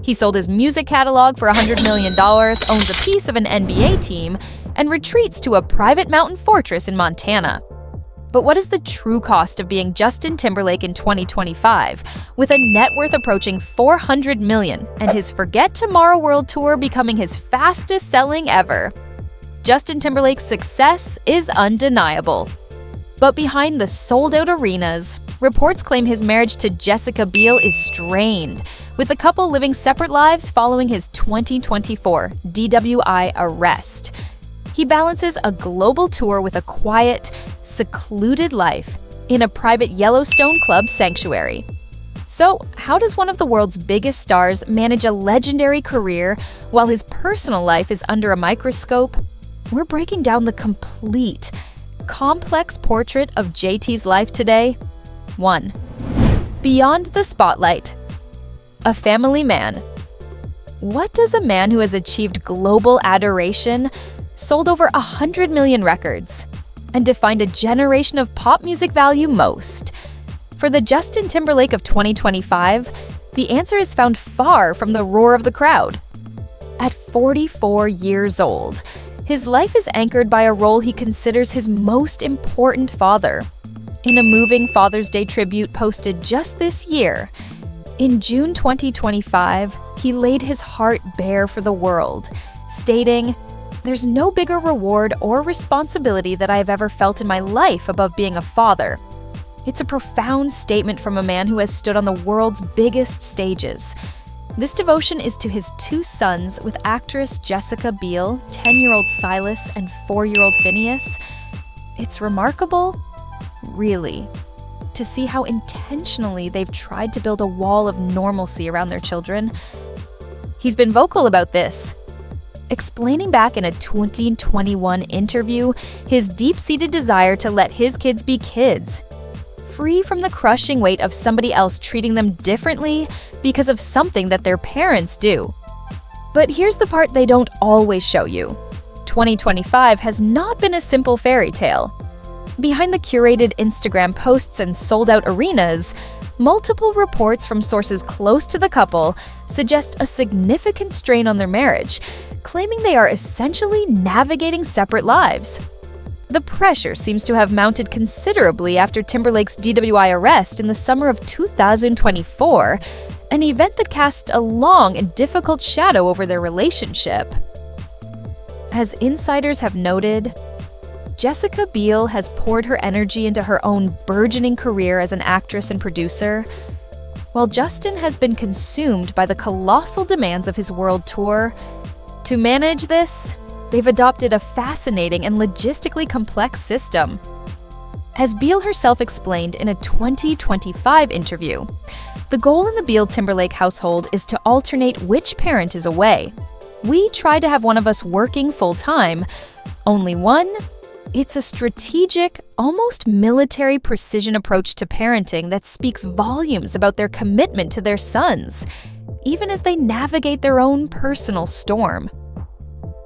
He sold his music catalog for $100 million, owns a piece of an NBA team, and retreats to a private mountain fortress in Montana. But what is the true cost of being Justin Timberlake in 2025, with a net worth approaching $400 million and his Forget Tomorrow World Tour becoming his fastest-selling ever? Justin Timberlake's success is undeniable. But behind the sold-out arenas, reports claim his marriage to Jessica Biel is strained, with the couple living separate lives following his 2024 DWI arrest. He balances a global tour with a quiet, secluded life in a private Yellowstone Club sanctuary. So, how does one of the world's biggest stars manage a legendary career while his personal life is under a microscope? We're breaking down the complete, complex portrait of JT's life today. 1. Beyond the spotlight. A family man. What does a man who has achieved global adoration, sold over 100 million records, and defined a generation of pop music value most? For the Justin Timberlake of 2025, the answer is found far from the roar of the crowd. At 44 years old, his life is anchored by a role he considers his most important father. In a moving Father's Day tribute posted just this year, in June 2025, he laid his heart bare for the world, stating, "There's no bigger reward or responsibility that I have ever felt in my life above being a father." It's a profound statement from a man who has stood on the world's biggest stages. This devotion is to his two sons with actress Jessica Biel, 10-year-old Silas and 4-year-old Phineas. It's remarkable, really, to see how intentionally they've tried to build a wall of normalcy around their children. He's been vocal about this, explaining back in a 2021 interview his deep-seated desire to let his kids be kids, free from the crushing weight of somebody else treating them differently because of something that their parents do. But here's the part they don't always show you. 2025 has not been a simple fairy tale. Behind the curated Instagram posts and sold-out arenas, multiple reports from sources close to the couple suggest a significant strain on their marriage, claiming they are essentially navigating separate lives. The pressure seems to have mounted considerably after Timberlake's DWI arrest in the summer of 2024, an event that cast a long and difficult shadow over their relationship. As insiders have noted, Jessica Biel has poured her energy into her own burgeoning career as an actress and producer, while Justin has been consumed by the colossal demands of his world tour. To manage this, they've adopted a fascinating and logistically complex system. As Biel herself explained in a 2025 interview, the goal in the Biel-Timberlake household is to alternate which parent is away. We try to have one of us working full-time. Only one? It's a strategic, almost military precision approach to parenting that speaks volumes about their commitment to their sons, even as they navigate their own personal storm.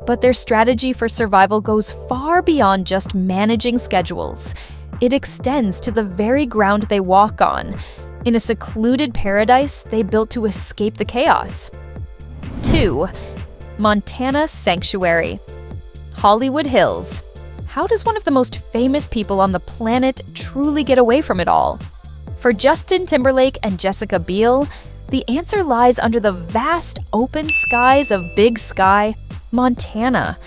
But their strategy for survival goes far beyond just managing schedules. It extends to the very ground they walk on, in a secluded paradise they built to escape the chaos. 2. Montana Sanctuary. Hollywood Hills. How does one of the most famous people on the planet truly get away from it all? For Justin Timberlake and Jessica Biel, the answer lies under the vast open skies of Big Sky, Montana.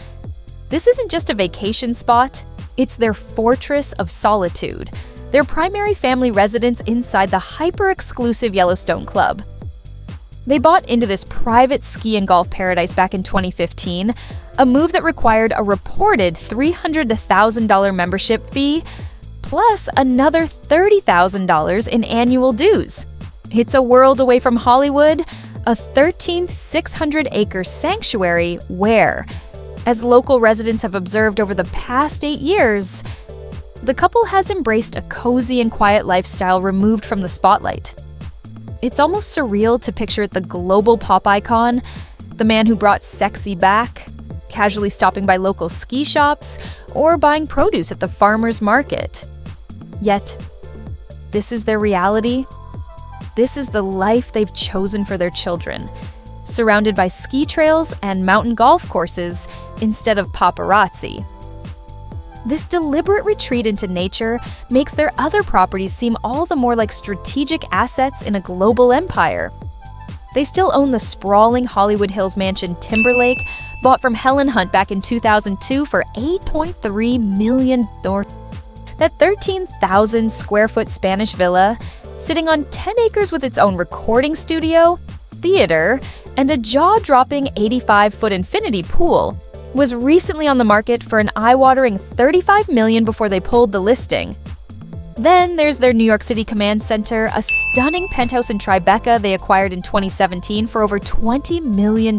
This isn't just a vacation spot, it's their fortress of solitude, their primary family residence inside the hyper-exclusive Yellowstone Club. They bought into this private ski and golf paradise back in 2015, a move that required a reported $300 to $1,000 membership fee, plus another $30,000 in annual dues. It's a world away from Hollywood, a 13th 600-acre sanctuary where, as local residents have observed over the past 8 years, the couple has embraced a cozy and quiet lifestyle removed from the spotlight. It's almost surreal to picture the global pop icon, the man who brought sexy back, casually stopping by local ski shops or buying produce at the farmer's market. Yet, this is their reality. This is the life they've chosen for their children. surrounded by ski trails and mountain golf courses instead of paparazzi. This deliberate retreat into nature makes their other properties seem all the more like strategic assets in a global empire. They still own the sprawling Hollywood Hills mansion Timberlake, bought from Helen Hunt back in 2002 for $8.3 million. That 13,000 square foot Spanish villa, sitting on 10 acres with its own recording studio, theater, and a jaw-dropping 85-foot infinity pool, was recently on the market for an eye-watering $35 million before they pulled the listing. Then there's their New York City Command Center, a stunning penthouse in Tribeca they acquired in 2017 for over $20 million.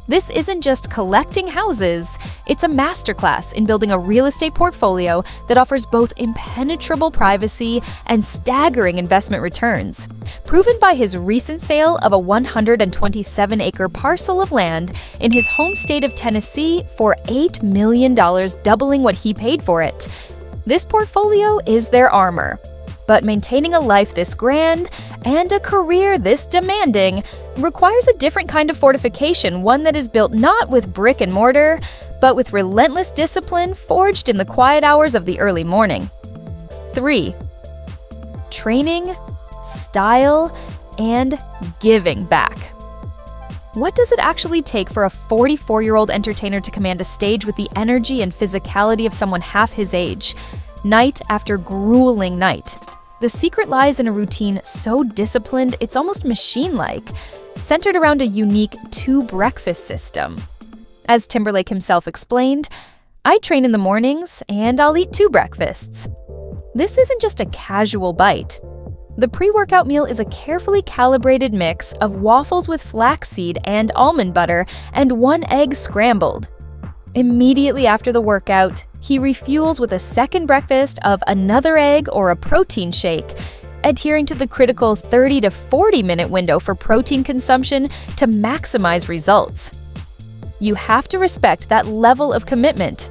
This isn't just collecting houses, it's a masterclass in building a real estate portfolio that offers both impenetrable privacy and staggering investment returns, proven by his recent sale of a 127-acre parcel of land in his home state of Tennessee for $8 million, doubling what he paid for it. This portfolio is their armor. But maintaining a life this grand and a career this demanding requires a different kind of fortification, one that is built not with brick and mortar, but with relentless discipline forged in the quiet hours of the early morning. 3. Training, style, and giving back. What does it actually take for a 44-year-old entertainer to command a stage with the energy and physicality of someone half his age, night after grueling night? The secret lies in a routine so disciplined it's almost machine-like, centered around a unique 2-breakfast system. As Timberlake himself explained, "I train in the mornings and I'll eat 2 breakfasts." This isn't just a casual bite. The pre-workout meal is a carefully calibrated mix of waffles with flaxseed and almond butter and 1 egg scrambled. Immediately after the workout, he refuels with a second breakfast of another egg or a protein shake, adhering to the critical 30 to 40-minute window for protein consumption to maximize results. You have to respect that level of commitment.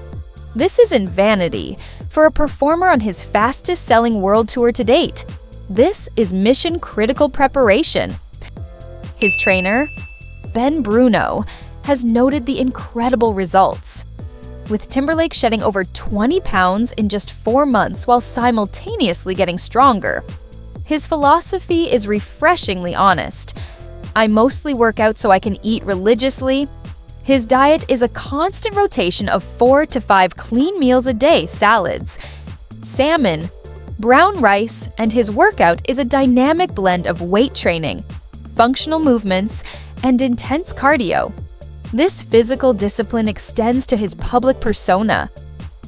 This isn't vanity for a performer on his fastest-selling world tour to date. This is mission-critical preparation. His trainer, Ben Bruno, has noted the incredible results, with Timberlake shedding over 20 pounds in just 4 months while simultaneously getting stronger. His philosophy is refreshingly honest. "I mostly work out so I can eat religiously." His diet is a constant rotation of 4 to 5 clean meals a day, salads, salmon, brown rice, and his workout is a dynamic blend of weight training, functional movements, and intense cardio. This physical discipline extends to his public persona.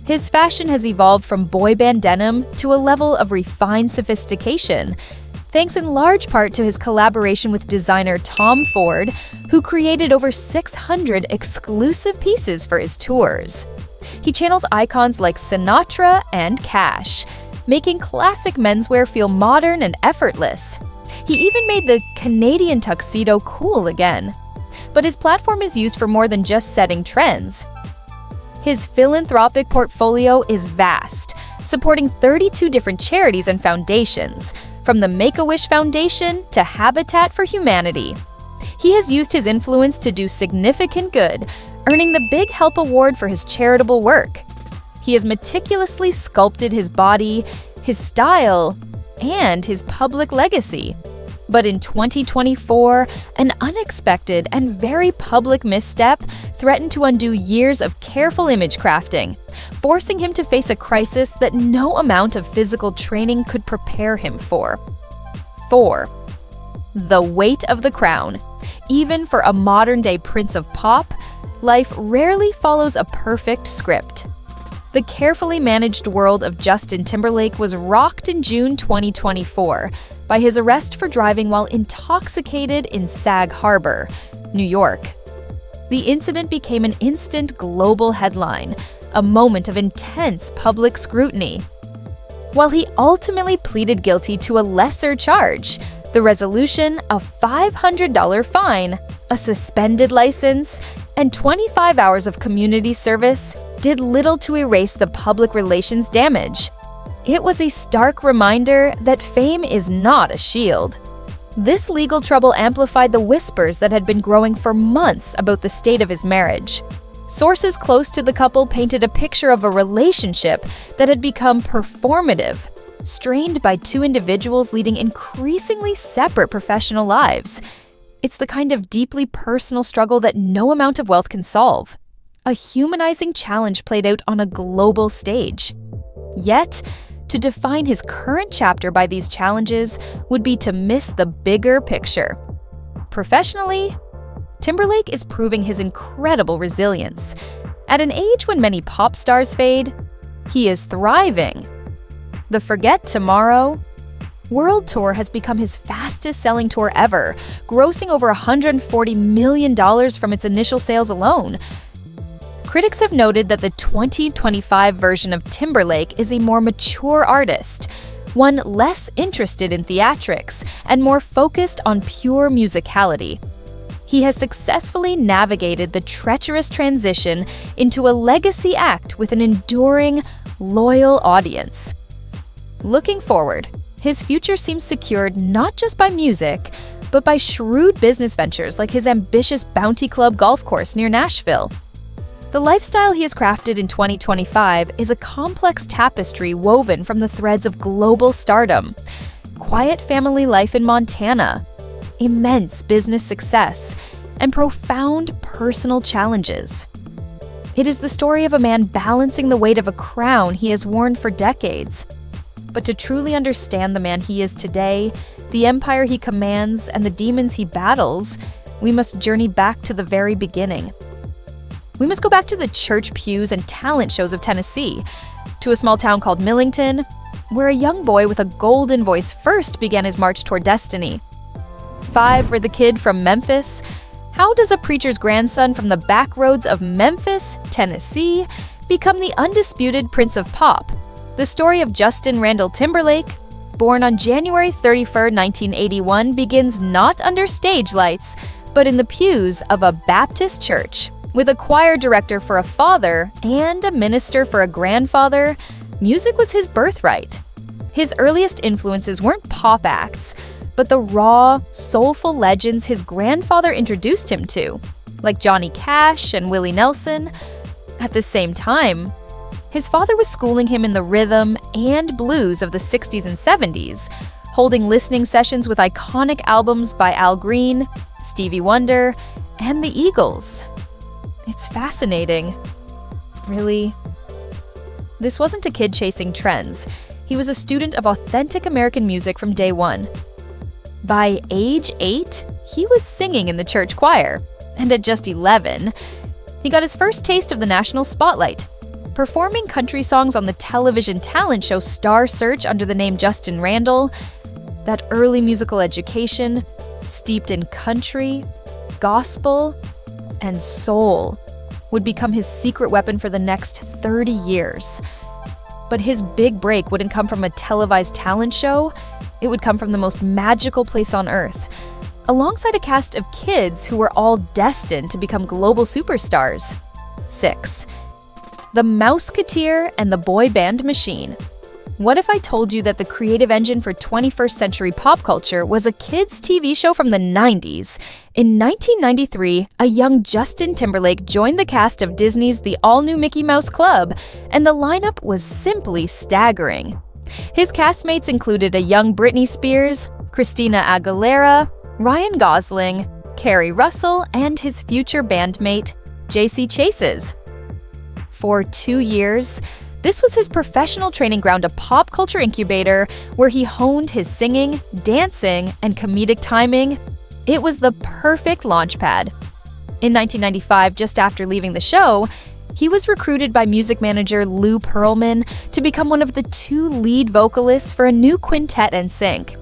His fashion has evolved from boy band denim to a level of refined sophistication, thanks in large part to his collaboration with designer Tom Ford, who created over 600 exclusive pieces for his tours. He channels icons like Sinatra and Cash, making classic menswear feel modern and effortless. He even made the Canadian tuxedo cool again. But his platform is used for more than just setting trends. His philanthropic portfolio is vast, supporting 32 different charities and foundations, from the Make-A-Wish Foundation to Habitat for Humanity. He has used his influence to do significant good, earning the Big Help Award for his charitable work. He has meticulously sculpted his body, his style, and his public legacy. But in 2024, an unexpected and very public misstep threatened to undo years of careful image crafting, forcing him to face a crisis that no amount of physical training could prepare him for. 4. The weight of the crown. Even for a modern-day prince of pop, life rarely follows a perfect script. The carefully managed world of Justin Timberlake was rocked in June 2024 by his arrest for driving while intoxicated in Sag Harbor, New York. The incident became an instant global headline, a moment of intense public scrutiny. While he ultimately pleaded guilty to a lesser charge, the resolution, a $500 fine, a suspended license, and 25 hours of community service did little to erase the public relations damage. It was a stark reminder that fame is not a shield. This legal trouble amplified the whispers that had been growing for months about the state of his marriage. Sources close to the couple painted a picture of a relationship that had become performative, strained by two individuals leading increasingly separate professional lives. It's the kind of deeply personal struggle that no amount of wealth can solve. A humanizing challenge played out on a global stage. Yet, to define his current chapter by these challenges would be to miss the bigger picture. Professionally, Timberlake is proving his incredible resilience. At an age when many pop stars fade, he is thriving. The Forget Tomorrow World Tour has become his fastest-selling tour ever, grossing over $140 million from its initial sales alone. Critics have noted that the 2025 version of Timberlake is a more mature artist, one less interested in theatrics and more focused on pure musicality. He has successfully navigated the treacherous transition into a legacy act with an enduring, loyal audience. Looking forward, his future seems secured not just by music, but by shrewd business ventures like his ambitious Bounty Club golf course near Nashville. The lifestyle he has crafted in 2025 is a complex tapestry woven from the threads of global stardom, quiet family life in Montana, immense business success, and profound personal challenges. It is the story of a man balancing the weight of a crown he has worn for decades. But to truly understand the man he is today, the empire he commands, and the demons he battles, we must journey back to the very beginning. We must go back to the church pews and talent shows of Tennessee, to a small town called Millington, where a young boy with a golden voice first began his march toward destiny. 5 for the kid from Memphis. How does a preacher's grandson from the back roads of Memphis, Tennessee, become the undisputed Prince of Pop? The story of Justin Randall Timberlake, born on January 31, 1981, begins not under stage lights, but in the pews of a Baptist church. With a choir director for a father and a minister for a grandfather, music was his birthright. His earliest influences weren't pop acts, but the raw, soulful legends his grandfather introduced him to, like Johnny Cash and Willie Nelson. At the same time, his father was schooling him in the rhythm and blues of the 60s and 70s, holding listening sessions with iconic albums by Al Green, Stevie Wonder, and the Eagles. It's fascinating. Really. This wasn't a kid chasing trends. He was a student of authentic American music from day one. By age 8, he was singing in the church choir, and at just 11, he got his first taste of the national spotlight, performing country songs on the television talent show Star Search under the name Justin Randall. That early musical education, steeped in country, gospel, and soul, would become his secret weapon for the next 30 years. But his big break wouldn't come from a televised talent show. It would come from the most magical place on earth, alongside a cast of kids who were all destined to become global superstars. 6. The Mouseketeer and the Boy Band Machine. What if I told you that the creative engine for 21st century pop culture was a kids' TV show from the 90s? In 1993, a young Justin Timberlake joined the cast of Disney's The All-New Mickey Mouse Club, and the lineup was simply staggering. His castmates included a young Britney Spears, Christina Aguilera, Ryan Gosling, Carrie Russell, and his future bandmate, J.C. Chases. For 2 years, this was his professional training ground, a pop culture incubator where he honed his singing, dancing, and comedic timing. It was the perfect launchpad. In 1995, just after leaving the show, he was recruited by music manager Lou Pearlman to become one of the 2 lead vocalists for a new quintet NSYNC.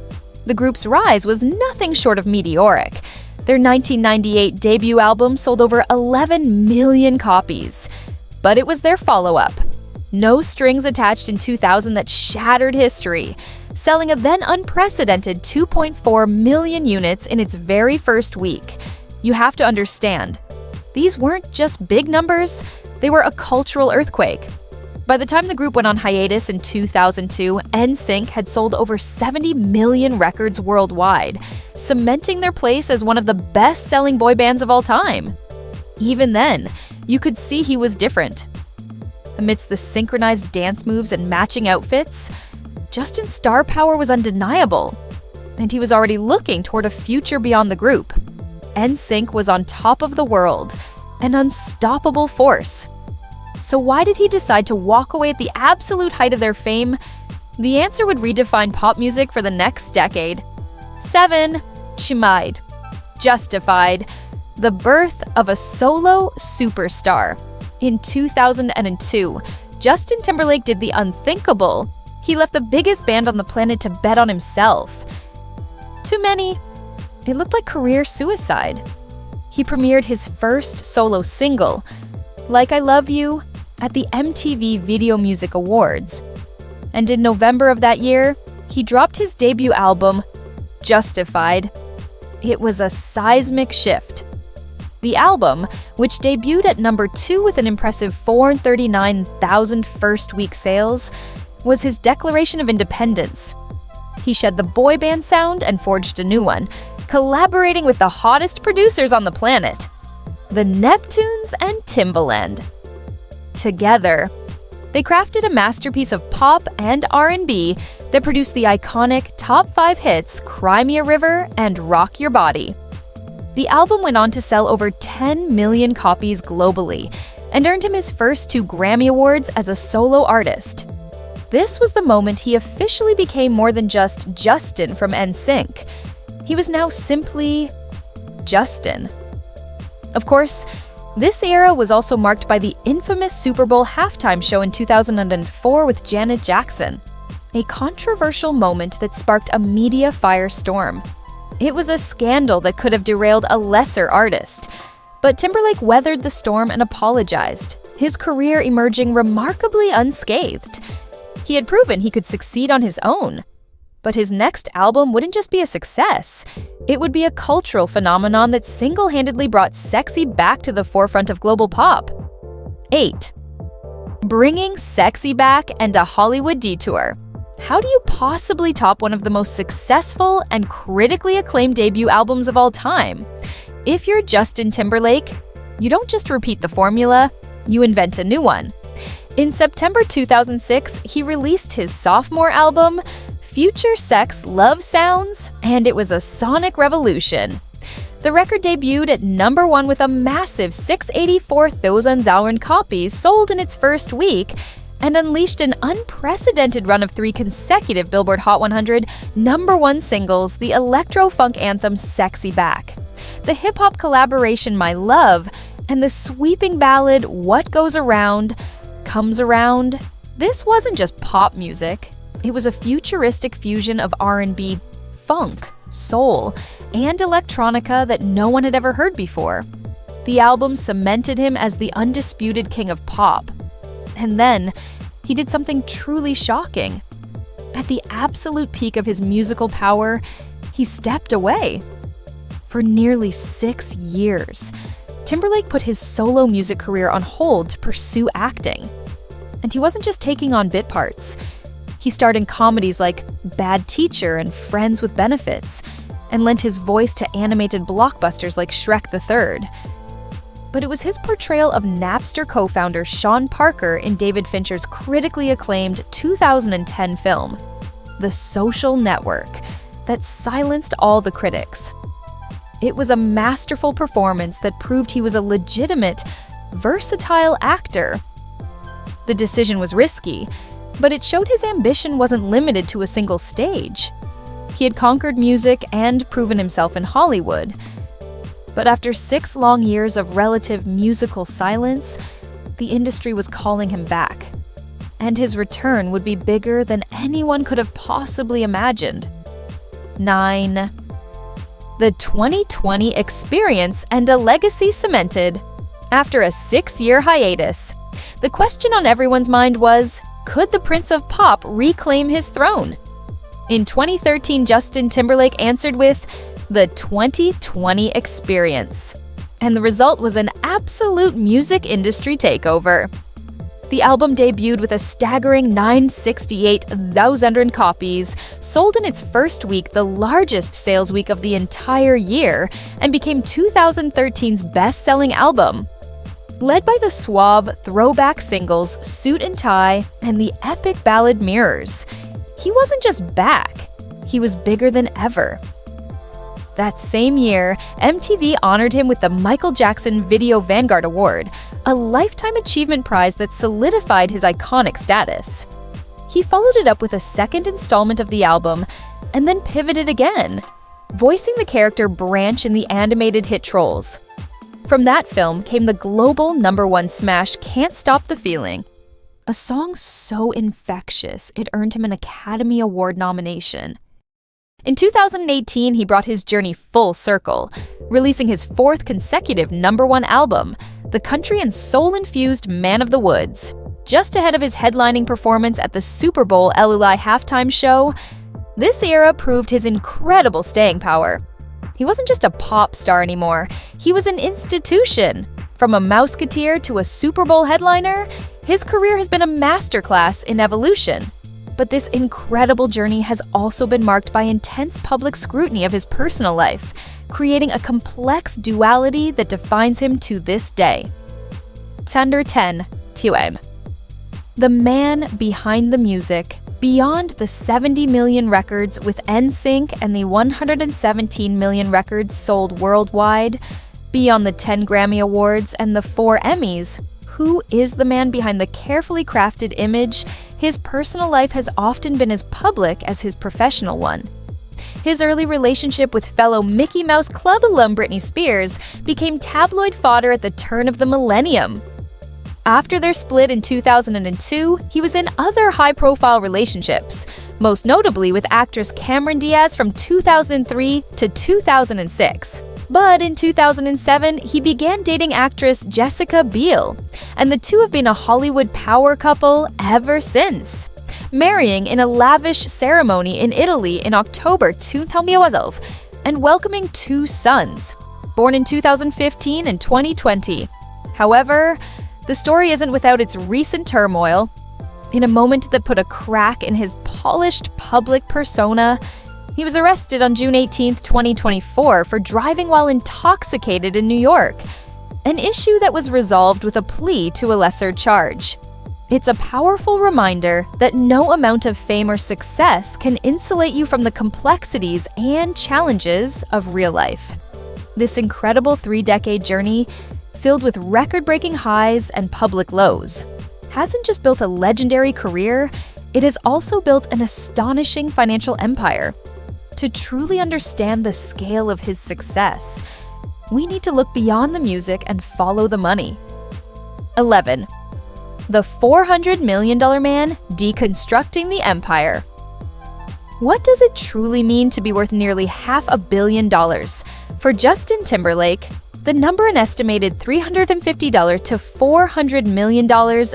The group's rise was nothing short of meteoric. Their 1998 debut album sold over 11 million copies. But it was their follow-up, No Strings Attached, in 2000 that shattered history, selling a then unprecedented 2.4 million units in its very first week. You have to understand, these weren't just big numbers, they were a cultural earthquake. By the time the group went on hiatus in 2002, NSYNC had sold over 70 million records worldwide, cementing their place as one of the best-selling boy bands of all time. Even then, you could see he was different. Amidst the synchronized dance moves and matching outfits, Justin's star power was undeniable, and he was already looking toward a future beyond the group. NSYNC was on top of the world, an unstoppable force. So why did he decide to walk away at the absolute height of their fame? The answer would redefine pop music for the next decade. 7. Chimide. Justified. The birth of a solo superstar. In 2002, Justin Timberlake did the unthinkable. He left the biggest band on the planet to bet on himself. To many, it looked like career suicide. He premiered his first solo single, Like I Love You, at the MTV Video Music Awards. And in November of that year, he dropped his debut album, Justified. It was a seismic shift. The album, which debuted at number 2 with an impressive 439,000 first-week sales, was his declaration of independence. He shed the boy band sound and forged a new one, collaborating with the hottest producers on the planet, the Neptunes and Timbaland. Together, they crafted a masterpiece of pop and R&B that produced the iconic top 5 hits Cry Me a River and Rock Your Body. The album went on to sell over 10 million copies globally and earned him his first 2 Grammy Awards as a solo artist. This was the moment he officially became more than just Justin from NSYNC. He was now simply Justin. Of course, this era was also marked by the infamous Super Bowl halftime show in 2004 with Janet Jackson, a controversial moment that sparked a media firestorm. It was a scandal that could have derailed a lesser artist, but Timberlake weathered the storm and apologized, his career emerging remarkably unscathed. He had proven he could succeed on his own. But his next album wouldn't just be a success. It would be a cultural phenomenon that single-handedly brought sexy back to the forefront of global pop. 8. Bringing sexy back and a Hollywood detour. How do you possibly top one of the most successful and critically acclaimed debut albums of all time? If you're Justin Timberlake, you don't just repeat the formula, you invent a new one. In September 2006, he released his sophomore album, Future Sex Love Sounds, and it was a sonic revolution. The record debuted at number 1 with a massive 684,000 copies sold in its first week and unleashed an unprecedented run of 3 consecutive Billboard Hot 100 number 1 singles, the electro-funk anthem Sexy Back, the hip-hop collaboration My Love, and the sweeping ballad What Goes Around Comes Around. This wasn't just pop music. It was a futuristic fusion of R&B, funk, soul, and electronica that no one had ever heard before. The album cemented him as the undisputed king of pop. And then, he did something truly shocking. At the absolute peak of his musical power, he stepped away. For nearly 6 years, Timberlake put his solo music career on hold to pursue acting. And he wasn't just taking on bit parts. He starred in comedies like Bad Teacher and Friends with Benefits, and lent his voice to animated blockbusters like Shrek the Third. But it was his portrayal of Napster co-founder Sean Parker in David Fincher's critically acclaimed 2010 film, The Social Network, that silenced all the critics. It was a masterful performance that proved he was a legitimate, versatile actor. The decision was risky, but it showed his ambition wasn't limited to a single stage. He had conquered music and proven himself in Hollywood. But after 6 long years of relative musical silence, the industry was calling him back. And his return would be bigger than anyone could have possibly imagined. 9. The 2020 experience and a legacy cemented. After a 6-year hiatus, the question on everyone's mind was, could the Prince of Pop reclaim his throne? In 2013, Justin Timberlake answered with the 2020 experience. And the result was an absolute music industry takeover. The album debuted with a staggering 968,000 copies, sold in its first week, the largest sales week of the entire year, and became 2013's best-selling album. Led by the suave, throwback singles Suit and Tie and the epic ballad Mirrors, he wasn't just back, he was bigger than ever. That same year, MTV honored him with the Michael Jackson Video Vanguard Award, a lifetime achievement prize that solidified his iconic status. He followed it up with a second installment of the album, and then pivoted again, voicing the character Branch in the animated hit Trolls. From that film came the global #1 smash Can't Stop the Feeling, a song so infectious it earned him an Academy Award nomination. In 2018, he brought his journey full circle, releasing his fourth consecutive #1 album, the country and soul-infused Man of the Woods. Just ahead of his headlining performance at the Super Bowl LUI halftime show, this era proved his incredible staying power. He wasn't just a pop star anymore, he was an institution. From a Mouseketeer to a Super Bowl headliner, his career has been a masterclass in evolution. But this incredible journey has also been marked by intense public scrutiny of his personal life, creating a complex duality that defines him to this day. Thunder 10 TOM. The man behind the music, beyond the 70 million records with NSYNC and the 117 million records sold worldwide, beyond the 10 Grammy Awards and the 4 Emmys, who is the man behind the carefully crafted image? His personal life has often been as public as his professional one. His early relationship with fellow Mickey Mouse Club alum Britney Spears became tabloid fodder at the turn of the millennium. After their split in 2002, he was in other high-profile relationships, most notably with actress Cameron Diaz from 2003 to 2006. But in 2007, he began dating actress Jessica Biel, and the two have been a Hollywood power couple ever since, marrying in a lavish ceremony in Italy in October 2012 and welcoming 2 sons, born in 2015 and 2020. However, the story isn't without its recent turmoil. In a moment that put a crack in his polished public persona, he was arrested on June 18, 2024 for driving while intoxicated in New York, an issue that was resolved with a plea to a lesser charge. It's a powerful reminder that no amount of fame or success can insulate you from the complexities and challenges of real life. This incredible 3-decade journey, filled with record-breaking highs and public lows, hasn't just built a legendary career, it has also built an astonishing financial empire. To truly understand the scale of his success, we need to look beyond the music and follow the money. 11. The $400 million man deconstructing the empire. What does it truly mean to be worth nearly $500 million? For Justin Timberlake, the number an estimated $350 to $400 million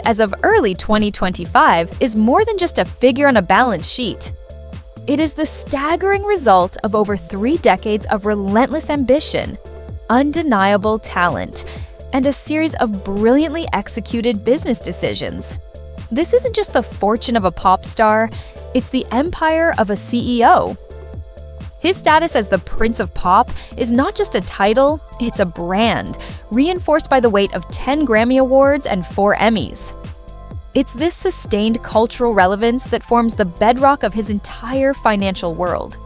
as of early 2025 is more than just a figure on a balance sheet. It is the staggering result of over 3 decades of relentless ambition, undeniable talent, and a series of brilliantly executed business decisions. This isn't just the fortune of a pop star, it's the empire of a CEO. His status as the Prince of Pop is not just a title, it's a brand, reinforced by the weight of 10 Grammy Awards and 4 Emmys. It's this sustained cultural relevance that forms the bedrock of his entire financial world.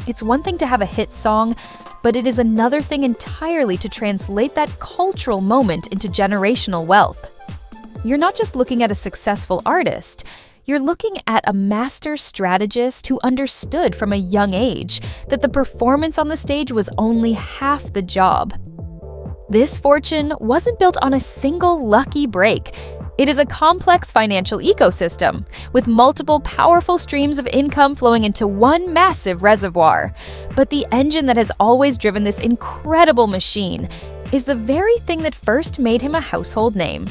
It's one thing to have a hit song, but it is another thing entirely to translate that cultural moment into generational wealth. You're not just looking at a successful artist, you're looking at a master strategist who understood from a young age that the performance on the stage was only half the job. This fortune wasn't built on a single lucky break. It is a complex financial ecosystem, with multiple powerful streams of income flowing into one massive reservoir. But the engine that has always driven this incredible machine is the very thing that first made him a household name: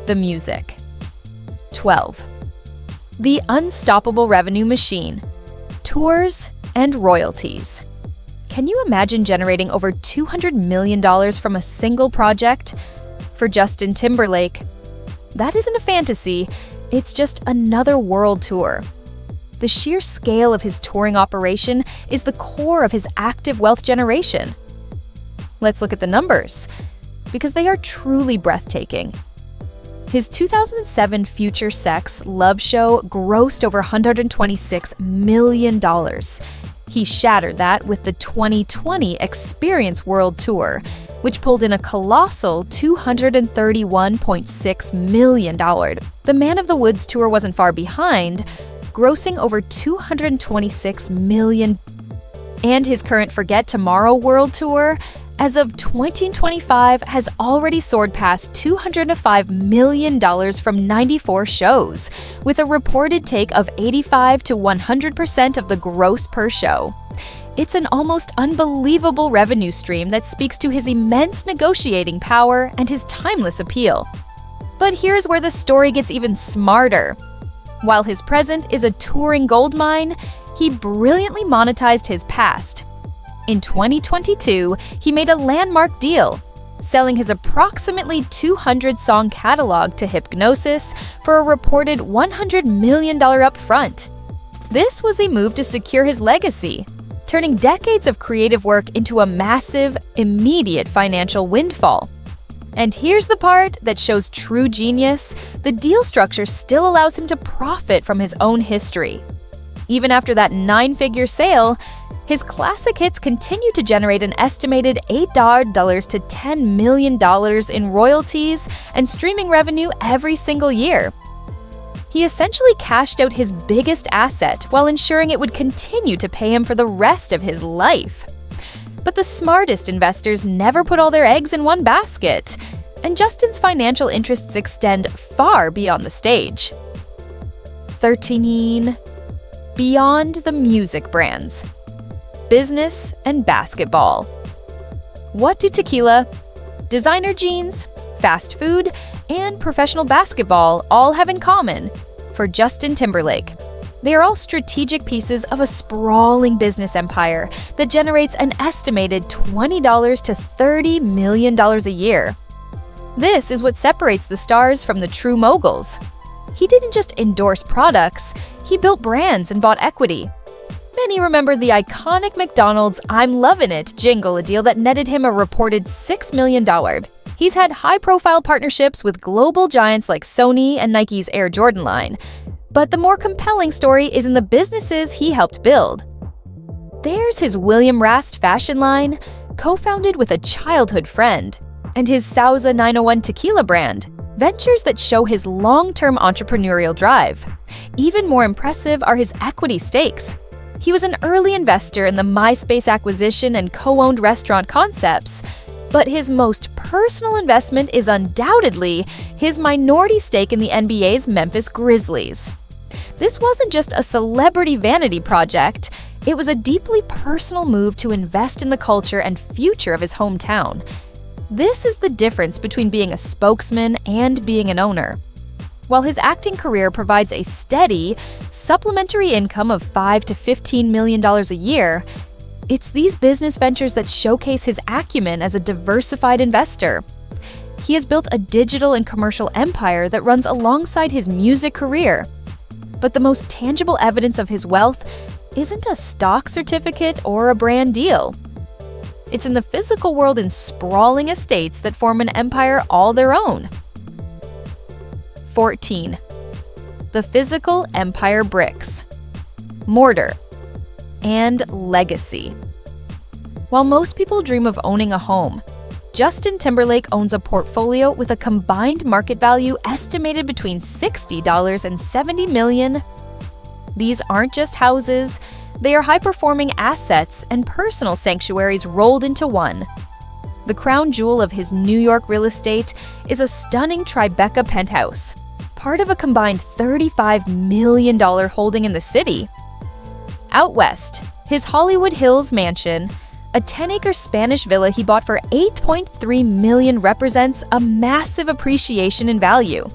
the music. 12. The unstoppable revenue machine: tours and royalties. Can you imagine generating over $200 million from a single project? For Justin Timberlake, That isn't a fantasy, it's just another world tour. The sheer scale of his touring operation is the core of his active wealth generation. Let's look at the numbers, because they are truly breathtaking. His 2007 Future Sex love show grossed over $126 million. He shattered that with the 2020 Experience World Tour, which pulled in a colossal $231.6 million. The Man of the Woods tour wasn't far behind, grossing over $226 million. And his current Forget Tomorrow World Tour, as of 2025, has already soared past $205 million from 94 shows, with a reported take of 85 to 100% of the gross per show. It's an almost unbelievable revenue stream that speaks to his immense negotiating power and his timeless appeal. But here's where the story gets even smarter. While his present is a touring goldmine, he brilliantly monetized his past. In 2022, he made a landmark deal, selling his approximately 200-song catalog to Hipgnosis for a reported $100 million upfront. This was a move to secure his legacy, turning decades of creative work into a massive, immediate financial windfall. And here's the part that shows true genius: the deal structure still allows him to profit from his own history. Even after that 9-figure sale, his classic hits continue to generate an estimated $8 to $10 million in royalties and streaming revenue every single year. He essentially cashed out his biggest asset while ensuring it would continue to pay him for the rest of his life. But the smartest investors never put all their eggs in one basket, and Justin's financial interests extend far beyond the stage. 13. Beyond the music brands. Business and basketball. What do tequila, designer jeans, fast food, and professional basketball all have in common for Justin Timberlake? They are all strategic pieces of a sprawling business empire that generates an estimated $20 to $30 million a year. This is what separates the stars from the true moguls. He didn't just endorse products, he built brands and bought equity. Many remember the iconic McDonald's "I'm Lovin' It" jingle, a deal that netted him a reported $6 million. He's had high-profile partnerships with global giants like Sony and Nike's Air Jordan line. But the more compelling story is in the businesses he helped build. There's his William Rast fashion line, co-founded with a childhood friend, and his Sauza 901 tequila brand, ventures that show his long-term entrepreneurial drive. Even more impressive are his equity stakes. He was an early investor in the MySpace acquisition and co-owned restaurant concepts, but his most personal investment is undoubtedly his minority stake in the NBA's Memphis Grizzlies. This wasn't just a celebrity vanity project, it was a deeply personal move to invest in the culture and future of his hometown. This is the difference between being a spokesman and being an owner. While his acting career provides a steady, supplementary income of $5 to $15 million a year, it's these business ventures that showcase his acumen as a diversified investor. He has built a digital and commercial empire that runs alongside his music career. But the most tangible evidence of his wealth isn't a stock certificate or a brand deal. It's in the physical world in sprawling estates that form an empire all their own. 14. The physical empire bricks, mortar, and legacy. While most people dream of owning a home, Justin Timberlake owns a portfolio with a combined market value estimated between $60 and $70 million. These aren't just houses, they are high-performing assets and personal sanctuaries rolled into one. The crown jewel of his New York real estate is a stunning Tribeca penthouse, part of a combined $35 million holding in the city. Out west, his Hollywood Hills mansion, a 10-acre Spanish villa he bought for $8.3 million, represents a massive appreciation in value.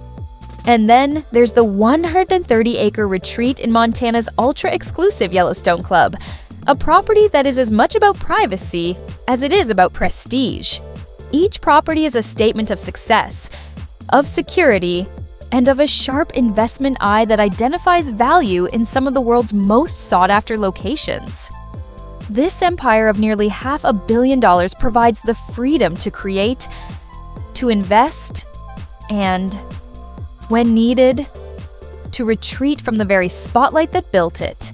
And then there's the 130-acre retreat in Montana's ultra-exclusive Yellowstone Club, a property that is as much about privacy as it is about prestige. Each property is a statement of success, of security, and of a sharp investment eye that identifies value in some of the world's most sought-after locations. This empire of nearly $500 million provides the freedom to create, to invest, and, when needed, to retreat from the very spotlight that built it.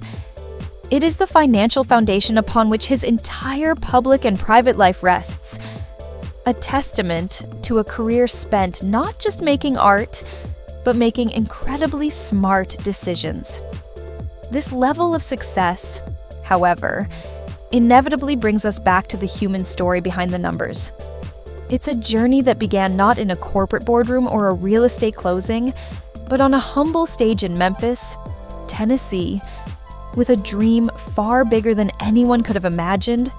It is the financial foundation upon which his entire public and private life rests, a testament to a career spent not just making art, but making incredibly smart decisions. This level of success, however, inevitably brings us back to the human story behind the numbers. It's a journey that began not in a corporate boardroom or a real estate closing, but on a humble stage in Memphis, Tennessee, with a dream far bigger than anyone could have imagined.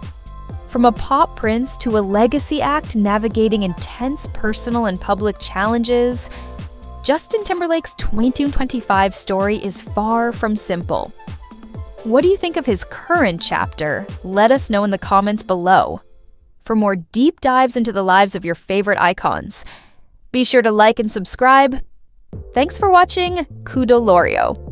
From a pop prince to a legacy act navigating intense personal and public challenges, Justin Timberlake's 2025 story is far from simple. What do you think of his current chapter? Let us know in the comments below. For more deep dives into the lives of your favorite icons, be sure to like and subscribe. Thanks for watching Cudolorio.